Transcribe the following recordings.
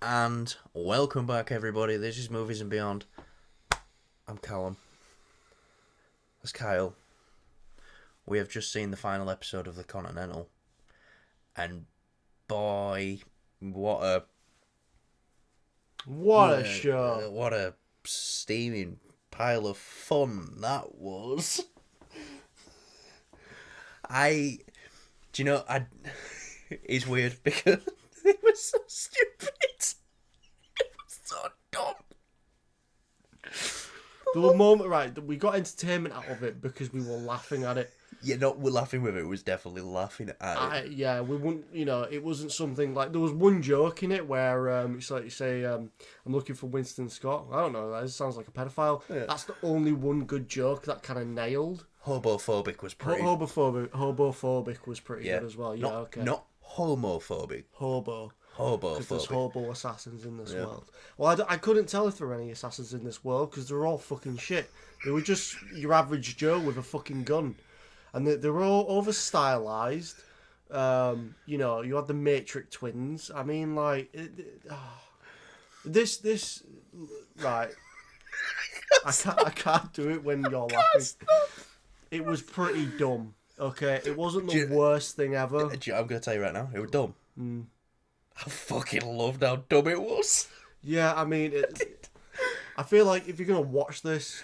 And welcome back, everybody. This is Movies and Beyond. I'm Callum. That's Kyle. We have just seen the final episode of the Continental. And boy, what a show. What a steaming pile of fun that was. It's weird because it was so stupid. It was so dumb. There were moments, right, that we got entertainment out of it because we were laughing at it. Yeah, we're laughing with it. It was definitely laughing at it. We wouldn't, it wasn't something like, there was one joke in it where it's like you say, I'm looking for Winston Scott. I don't know, that sounds like a pedophile. Yeah. That's the only one good joke that kind of nailed. Hobophobic was pretty. Hobophobic was pretty good as well. Yeah, Not homophobic. Hobophobic. Because there's hobo assassins in this world. Well, I couldn't tell if there were any assassins in this world because they're all fucking shit. They were just your average Joe with a fucking gun. And they were all over stylized. You had the Matrix twins. I mean, like, this, right. I can't do it when you're laughing. It was pretty dumb. Okay, it wasn't the worst thing ever. I'm gonna tell you right now, it was dumb. I fucking loved how dumb it was. Yeah, I mean, I feel like if you're gonna watch this,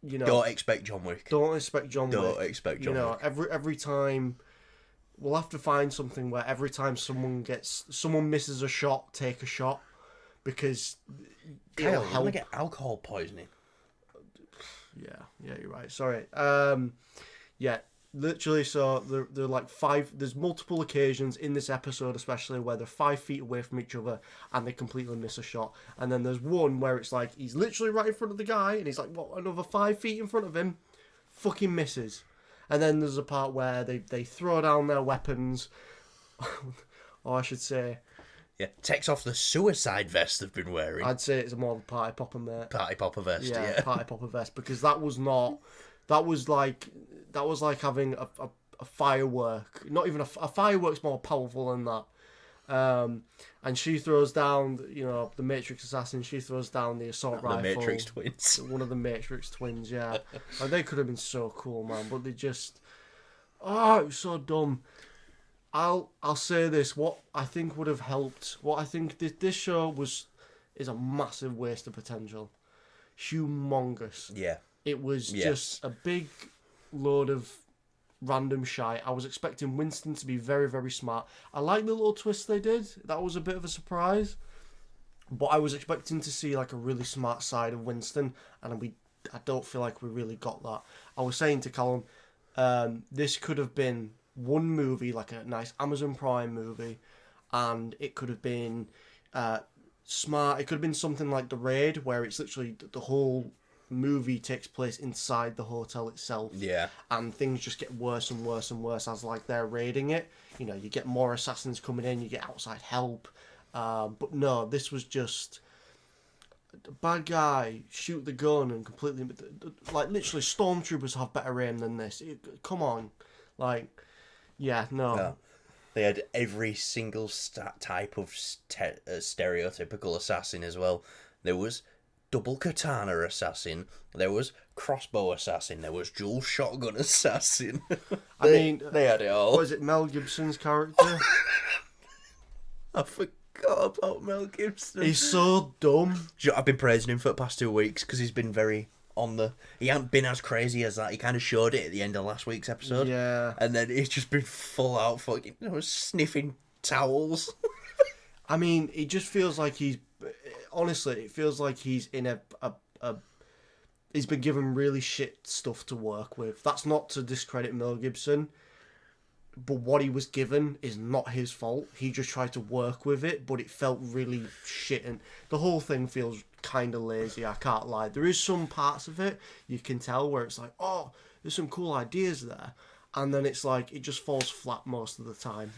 don't expect John Wick. Don't expect John Wick. Don't expect John Wick. Every time we'll have to find something where every time someone misses a shot, take a shot, because Kyle, you're gonna get alcohol poisoning. Yeah, you're right. Sorry. Literally, so they're like there's multiple occasions in this episode especially where they're 5 feet away from each other and they completely miss a shot. And then there's one where it's like he's literally right in front of the guy and he's like, what, another 5 feet in front of him? Fucking misses. And then there's a part where they throw down their weapons. Or I should say... Yeah, takes off the suicide vest they've been wearing. I'd say it's more of a party popper, mate. Party popper vest, yeah. Party popper vest, because that was like having a firework. Not even a firework's more powerful than that. And she throws down, the Matrix assassin. She throws down the assault rifle. The Matrix twins. One of the Matrix twins, yeah. And they could have been so cool, man. But they just, it was so dumb. I'll say this. What I think would have helped. What I think this show is a massive waste of potential. Humongous. Yeah. It was just a big load of random shite. I was expecting Winston to be very, very smart. I like the little twist they did. That was a bit of a surprise. But I was expecting to see like a really smart side of Winston, and I don't feel like we really got that. I was saying to Callum, this could have been one movie, like a nice Amazon Prime movie, and it could have been smart. It could have been something like The Raid, where it's literally the whole movie takes place inside the hotel itself. Yeah. And things just get worse and worse and worse as like they're raiding it. You get more assassins coming in, you get outside help. But no, this was just bad guy, shoot the gun and completely, like, literally stormtroopers have better aim than this. Come on. Like, yeah, no. No. They had every single type of stereotypical assassin as well. There was double katana assassin, there was crossbow assassin, there was dual shotgun assassin. They had it all. Was it Mel Gibson's character? I forgot about Mel Gibson. He's so dumb. I've been praising him for the past 2 weeks because he's been very on the... He hasn't been as crazy as that. He kind of showed it at the end of last week's episode. Yeah. And then he's just been full out fucking sniffing towels. I mean, it just feels like he's... Honestly, it feels like he's in a he's been given really shit stuff to work with. That's not to discredit Mel Gibson, but what he was given is not his fault. He just tried to work with it, but it felt really shit, and the whole thing feels kind of lazy, I can't lie. There is some parts of it you can tell where it's like, oh, there's some cool ideas there, and then it's like it just falls flat most of the time.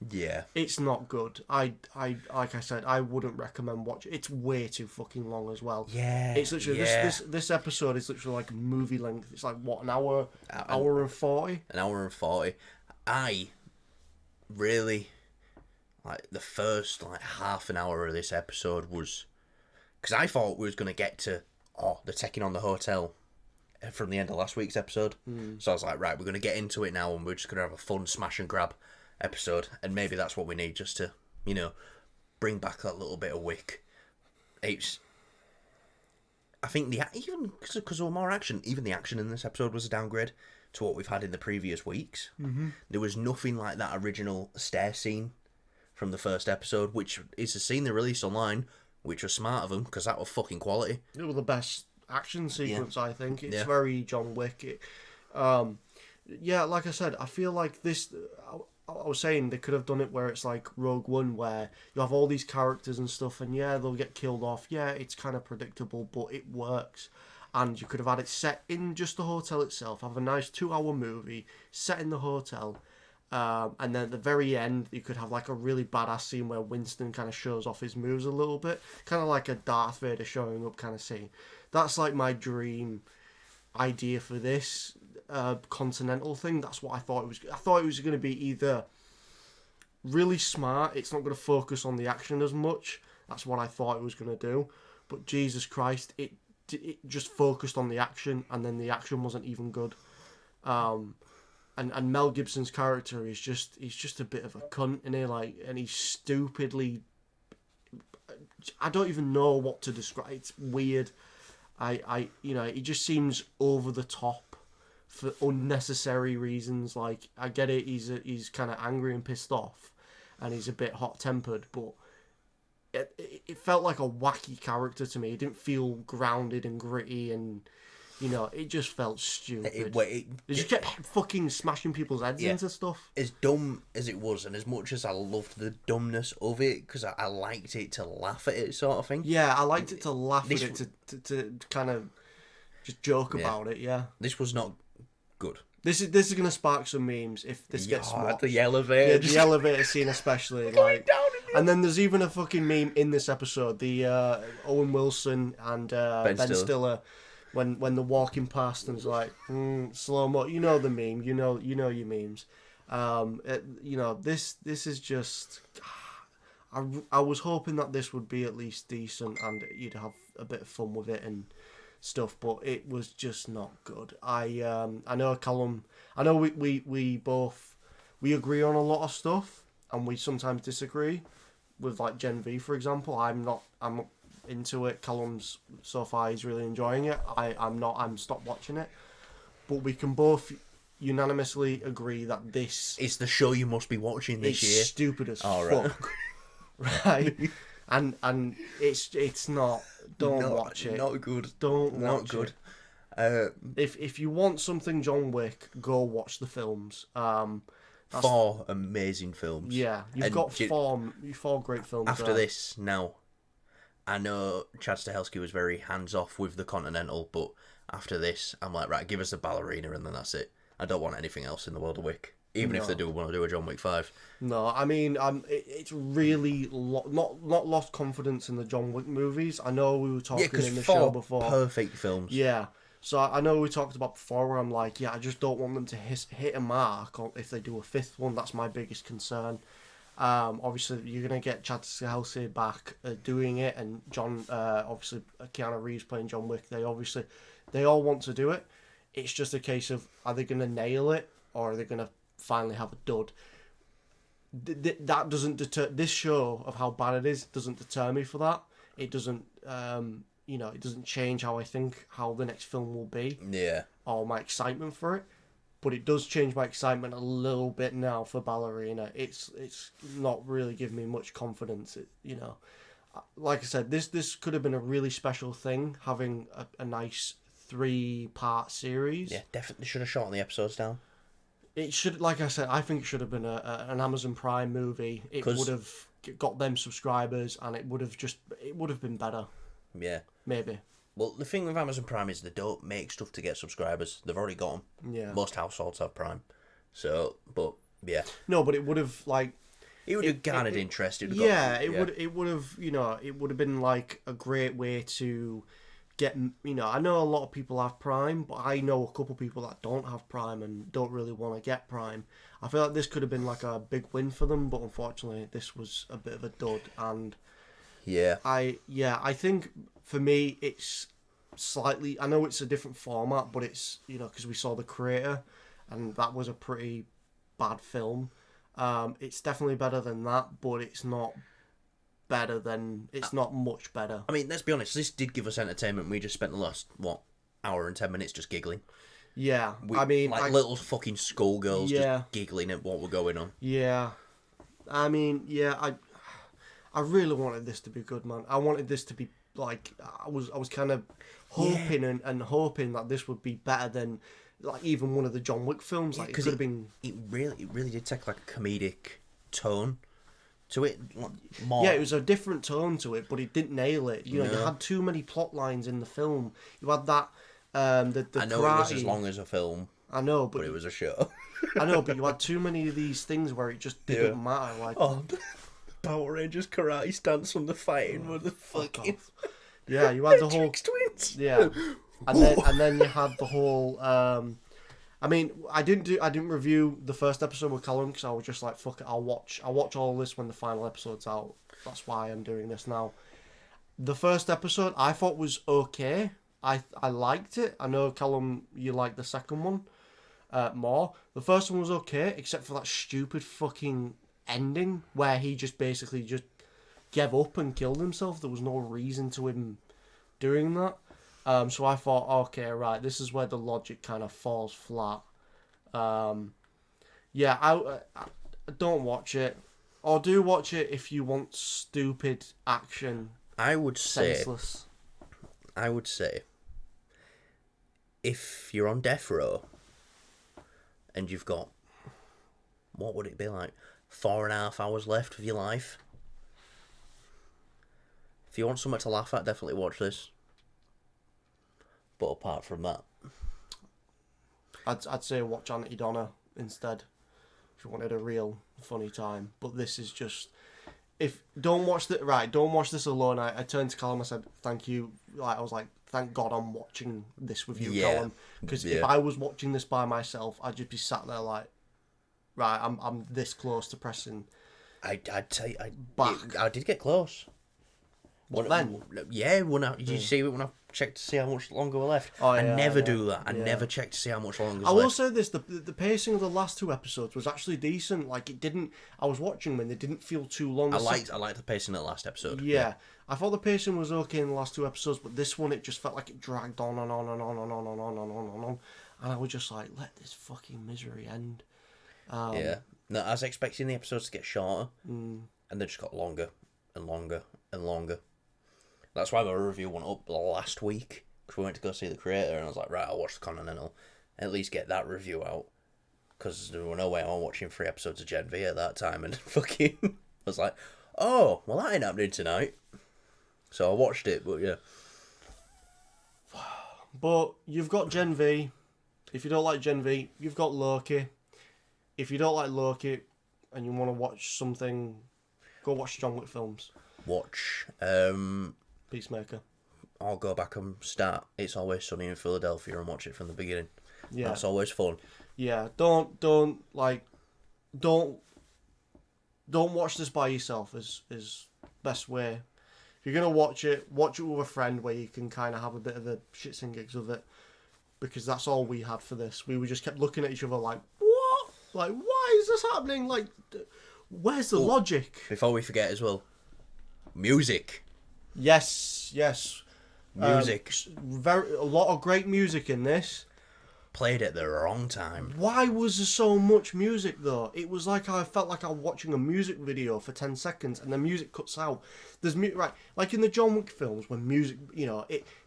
Yeah, it's not good. I like I said, I wouldn't recommend watching. It's way too fucking long as well. Yeah, it's literally this episode is literally like movie length. It's like what, an hour and 40. An hour and 40. I really like the first like half an hour of this episode was, because I thought we was gonna get to they're taking on the hotel from the end of last week's episode. So I was like, right, we're gonna get into it now, and we're just gonna have a fun smash and grab episode, and maybe that's what we need just to bring back that little bit of Wick. I think even because there was more action, even the action in this episode was a downgrade to what we've had in the previous weeks. Mm-hmm. There was nothing like that original stair scene from the first episode, which is a scene they released online, which was smart of them because that was fucking quality. It was the best action sequence, I think. It's Yeah. very John Wick. Like I said, I feel like this. I was saying they could have done it where it's like Rogue One, where you have all these characters and stuff, and they'll get killed off. Yeah, it's kind of predictable, but it works. And you could have had it set in just the hotel itself, have a nice 2-hour movie set in the hotel, and then at the very end you could have like a really badass scene where Winston kind of shows off his moves a little bit, kind of like a Darth Vader showing up kind of scene. That's like my dream idea for this Continental thing. That's what I thought it was. I thought it was going to be either really smart, it's not going to focus on the action as much. That's what I thought it was going to do. But Jesus Christ, it just focused on the action, and then the action wasn't even good. And Mel Gibson's character is just a bit of a cunt, and he's stupidly. I don't even know what to describe. It's weird. He just seems over the top for unnecessary reasons. Like, I get it, he's kind of angry and pissed off, and he's a bit hot tempered, but it felt like a wacky character to me. It didn't feel grounded and gritty, and it just felt stupid. They just kept fucking smashing people's heads into stuff. As dumb as it was, and as much as I loved the dumbness of it, because I liked it to laugh at it, sort of thing. Yeah, I liked it to laugh at it, to kind of just joke about it. Yeah, this was not good. This is gonna spark some memes if this gets watched. The elevator, the elevator scene especially. Like, and then there's even a fucking meme in this episode. The Owen Wilson and Ben Stiller. When they're walking past and it's like slow mo, the meme, you know your memes. This is just. I was hoping that this would be at least decent and you'd have a bit of fun with it and stuff, but it was just not good. I know Callum. I know we both agree on a lot of stuff and we sometimes disagree. With like Gen V, for example, I'm not into it. Callum's so far he's really enjoying it. I'm not. I'm stopped watching it. But we can both unanimously agree that this is the show you must be watching this year. Stupid as fuck. Right. And it's not. Don't watch it. Not good. Don't not watch good. It. If you want something John Wick, go watch the films. 4 amazing films. Yeah, you've got 4 great films. After this, now, I know Chad Stahelski was very hands-off with the Continental, but after this, I'm like, right, give us the ballerina and then that's it. I don't want anything else in the world of Wick, even if they do want to do a John Wick 5. No, I mean, it's really not lost confidence in the John Wick movies. I know we were talking in the show before. Perfect films. Yeah. So I know we talked about before where I'm like, I just don't want them to hit a mark if they do a 5th one. That's my biggest concern. Obviously, you're going to get Chad Stahelski back doing it, and John, obviously, Keanu Reeves playing John Wick. They all want to do it. It's just a case of, are they going to nail it, or are they going to finally have a dud? That doesn't deter... This show of how bad it is doesn't deter me for that. It doesn't... it doesn't change how I think how the next film will be. Yeah. Or my excitement for it. But it does change my excitement a little bit now for Ballerina. It's not really giving me much confidence. Like I said, this could have been a really special thing, having a nice 3-part series. Yeah, definitely should have shortened the episodes down. It should, like I said, I think it should have been an Amazon Prime movie. It would have got them subscribers, and it would have been better. Yeah. Maybe. Well, the thing with Amazon Prime is they don't make stuff to get subscribers. They've already got them. Yeah. Most households have Prime. So, but, yeah. No, but it would have, like... It would have garnered interest. It would have, it would have been, like, a great way to get, I know a lot of people have Prime, but I know a couple people that don't have Prime and don't really want to get Prime. I feel like this could have been like a big win for them, but unfortunately, this was a bit of a dud. And Yeah. I think for me, it's slightly. I know it's a different format, but it's because we saw The Creator, and that was a pretty bad film. It's definitely better than that, but it's not better than. It's not much better. I mean, let's be honest. This did give us entertainment. We just spent the last hour and 10 minutes just giggling. Yeah, I mean, little fucking schoolgirls Yeah. just giggling at what were going on. Yeah, I mean, yeah, I really wanted this to be good, man. I wanted this to be like I was kind of hoping and hoping that this would be better than like even one of the John Wick films. Like it could have been. It really did take like a comedic tone to it. More. Yeah, it was a different tone to it, but it didn't nail it. You had too many plot lines in the film. You had that. The I know karate. it was as long as a film. I know, but it was a show. I know, but you had too many of these things where it just didn't matter. Like, Power Rangers karate stance from the fighting with the fucking. Yeah, you had the whole twins. Yeah, and then you had the whole. I mean, I didn't review the first episode with Callum because I was just like, fuck it, I'll watch all this when the final episode's out. That's why I'm doing this now. The first episode I thought was okay. I liked it. I know, Callum, you liked the second one more. The first one was okay, except for that stupid fucking ending where he just basically just gave up and killed himself. There was no reason to him doing that. So I thought, okay, right, this is where the logic kind of falls flat. Yeah, I don't watch it. Or do watch it if you want stupid action. I would say, if you're on death row and you've got, what would it be like, 4.5 hours left of your life? If you want something to laugh at, definitely watch this. But apart from that, I'd say watch Auntie Donna instead if you wanted a real funny time. But this is just, don't watch this alone. I turned to Callum, I said thank you. Like I was like, thank God I'm watching this with you, Callum, because if I was watching this by myself, I'd just be sat there like, right, I'm this close to pressing. I'd tell you, back. I did get close. What then? Yeah, did you see it when I checked to see how much longer we're left? Oh, I yeah, never yeah. do that. I Yeah. never check to see how much longer. I will say this: the pacing of the last two episodes was actually decent. Like it didn't. I was watching them and they didn't feel too long. I liked the pacing of the last episode. Yeah, I thought the pacing was okay in the last two episodes, but this one it just felt like it dragged on and on and on and on and on and on and on, and I was just like, let this fucking misery end. Yeah. No, I was expecting the episodes to get shorter, and they just got longer and longer and longer. That's why my review went up last week, because we went to go see The Creator, and I was like, right, I'll watch the Continental, and at least get that review out, because there was no way I'm watching 3 episodes of Gen V at that time, and fucking, I was like, oh, well, that ain't happening tonight. So I watched it, but yeah. But you've got Gen V. If you don't like Gen V, you've got Loki. If you don't like Loki, and you want to watch something, go watch John Wick films. Watch, Peacemaker. I'll go back and start It's Always Sunny in Philadelphia and watch it from the beginning. Yeah. That's always fun. Yeah, don't watch this by yourself is best way. If you're gonna watch it with a friend where you can kind of have a bit of a shits and gigs with it, because that's all we had for this. We just kept looking at each other like, what? Like, why is this happening? Like, where's the logic? Before we forget as well, music. Yes. Music. A lot of great music in this. Played at the wrong time. Why was there so much music though? It was like I felt like I was watching a music video for 10 seconds and the music cuts out. There's right, like in the John Wick films when music,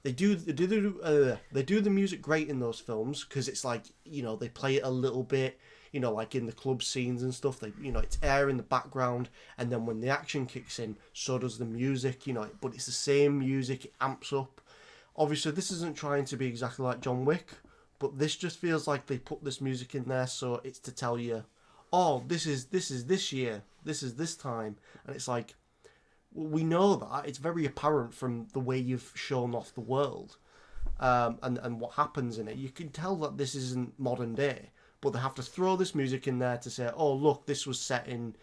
they do the music great in those films because it's like, they play it a little bit, like in the club scenes and stuff. They, it's air in the background, and then when the action kicks in, so does the music, but it's the same music, it amps up. Obviously, this isn't trying to be exactly like John Wick. But this just feels like they put this music in there so it's to tell you, oh, this is this year, this is this time. And it's like, well, we know that. It's very apparent from the way you've shown off the world and what happens in it. You can tell that this isn't modern day. but they have to throw this music in there to say, oh, look, this was set in,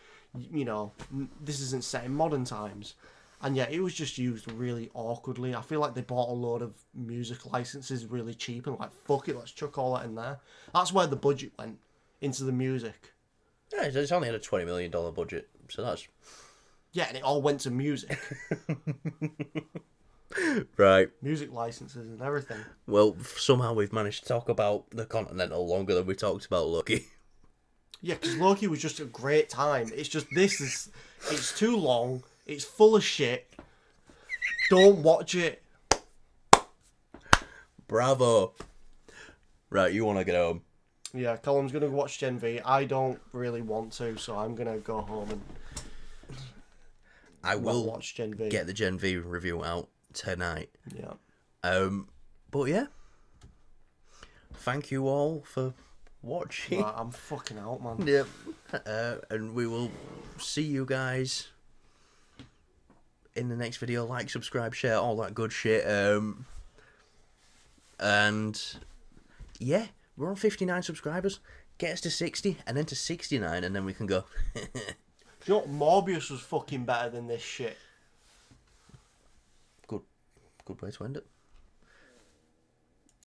this isn't set in modern times. And yeah, it was just used really awkwardly. I feel like they bought a load of music licenses really cheap and like, fuck it, let's chuck all that in there. That's where the budget went, into the music. Yeah, it's only had a $20 million budget, so that's... Yeah, and it all went to music. Right. Music licenses and everything. Well, somehow we've managed to talk about the Continental longer than we talked about Loki. Yeah, because Loki was just a great time. It's just, it's too long. It's full of shit. Don't watch it. Bravo. Right, you want to get home. Yeah, Colum's going to watch Gen V. I don't really want to, so I'm going to go home and I will watch Gen V. Get the Gen V review out tonight. Yeah. But yeah. Thank you all for watching. Right, I'm fucking out, man. Yep. And we will see you guys in the next video. Like, subscribe, share, all that good shit. And yeah, we're on 59 subscribers. Get us to 60 and then to 69 and then we can go. Do you know what? Morbius was fucking better than this shit. Good way to end it.